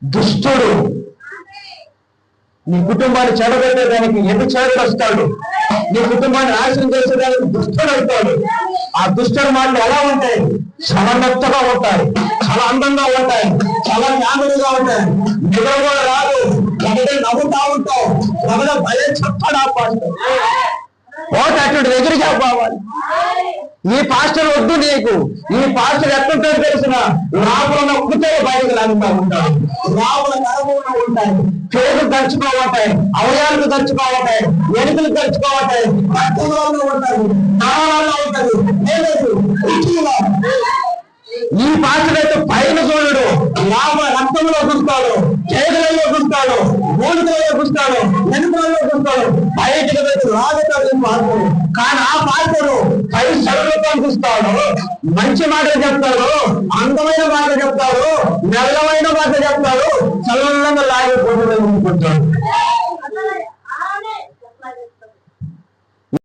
దుష్టుడు. నీ కుటుంబాన్ని చెడగొట్టేదానికి వ్యభిచారుడు వస్తాడు. నీ కుటుంబాన్ని నాశనం చేసేదానికి దుష్టుడు అవుతాడు. ఆ దుష్టుడు మాటలు ఎలా ఉంటాయి? చాలా మెత్తగా ఉంటాయి, చాలా అందంగా ఉంటాయి, చాలా జ్ఞానులుగా ఉంటాయి. నిద్ర కూడా రాదు, ఒకటే నవ్వుతా ఉంటావు, ఒకటే భయం చెప్పడా పాస్టర్ పోతే అటువంటి దగ్గరికి పోవాలి. ఈ పాస్టర్ వద్దు నీకు. ఈ పాస్టర్ ఎట్లుంటాడు తెలిసిన రాబుల ఉడితే బయటకు లాగుతూ ఉంటాడు. రాబుల నరములు ఉంటాయి, పేరుకు ఖర్చుకోవటాయి, అవయాలకు ఖర్చుకోవటాయి, వెనుకలు ఖర్చుకోవటాయి, రక్తంలో ఉంటాయి, నరాలలో ఉంటాయి. ఈ పాస్టర్ అయితే పైన చూడడు, రక్తంలో చూస్తాడు, చేతులలో చూస్తాడు, మూలికలలో చూస్తాడు, వెనుకలలో చూస్తాడు, బయటకు వచ్చి రాగుతాడు పాస్టర్. కానీ ఆ పాస్టరు పై సరులతో చూస్తాడు, మంచి మాటలు చెప్తాడు, అందమైన మాట చెప్తాడు, నల్లమైన మాట చెప్తాడు, చల్లంగా లాగే పోతుంటాడు.